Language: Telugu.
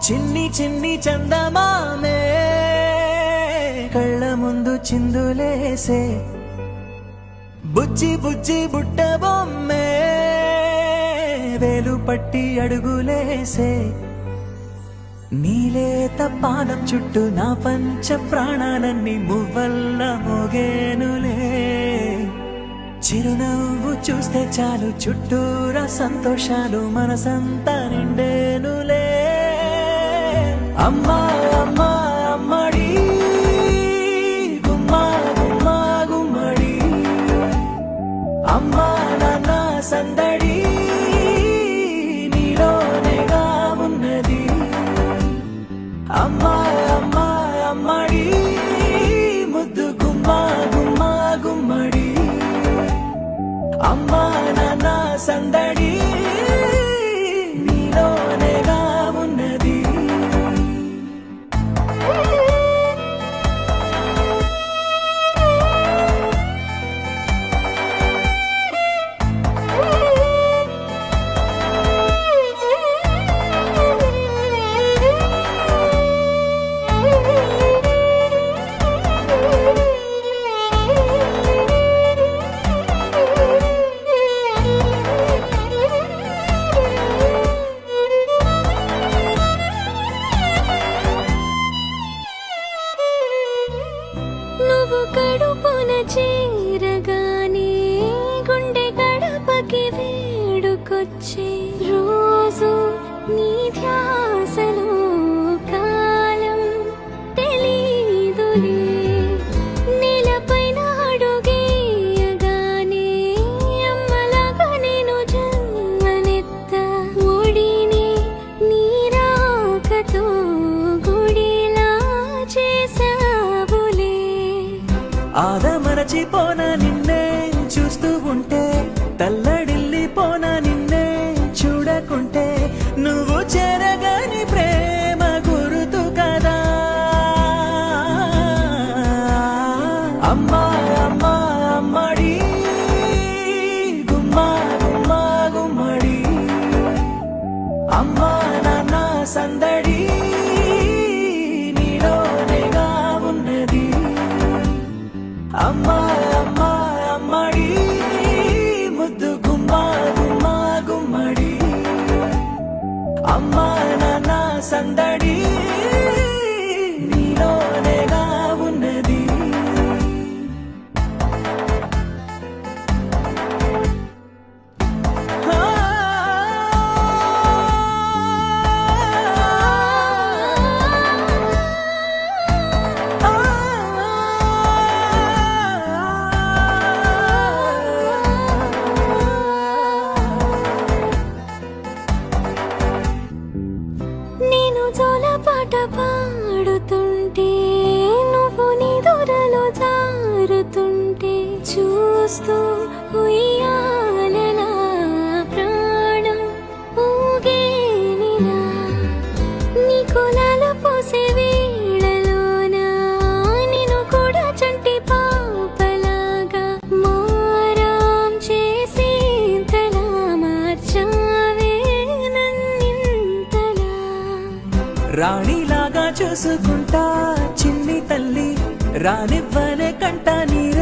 చిన్ని చిన్ని చందమామే కళ్ళ ముందు చిందులేసే బుజ్జి బుజ్జి బుట్ట బొమ్మే వేలు పట్టి అడుగులేసే నీలేత పానం చుట్టూ నా పంచ ప్రాణాలన్నీ మువ్వల్ల మోగేనులే చిరునవ్వు చూస్తే చాలు చుట్టూరా సంతోషాలు మనసంతా నిండేనులే అమ్మా అమ్మా అమ్మడి గుమ్మా గుమ్మా గుమ్మడి అమ్మా నాన్న సందడి నీలోనేగా ఉన్నది అమ్మా అమ్మా అమ్మడి ముద్దు గుమ్మా గుమ్మా గుమ్మడి అమ్మా నాన్న సందడి నీలోనేగా ఉన్నది నువ్వు కడుపున చేరగానే గుండె గడపకి వేడుకొచ్చే రోజు నీ ధ్యాసలో కాలం తెలీదులే నేలపైన అడుగేయగానే అమ్మలాగా నేను జన్మనెత్త ఒడిని నీ రాకతో గుడిలా చేసావులే ఆదమరచిపోన నిన్నే చూస్తూ ఉంటే తల్లడిల్లిపోన నిన్నే చూడకుంటే నువ్వు చెరగని ప్రేమ గురుతు కదా అమ్మా అమ్మా అమ్మడి గుమ్మా గుమ్మా గుమ్మడి అమ్మా నాన్న సందడి నీలోనేగా ఉన్నది అమ్మా అమ్మా అమ్మడి ముద్దు గుమ్మా గుమ్మా గుమ్మడి అమ్మా నాన్న సందడి నీలోనేగా ఉన్నది నేను జోలపాట పాడుతుంటే నువ్వు నీ దూరలో జారుతుంటే చూస్తూ ఉయ్యాలలా ప్రాణం ఊగేనిలా నీ కులాల పోసే వేళలోనా నేను కూడా చంటి పాపలాగా మారాం చేసేంతలా మార్చావే నన్నింతలా రాణిలాగా చూసుకుంటా చిన్ని తల్లి రానివ్వనే కంట నీరు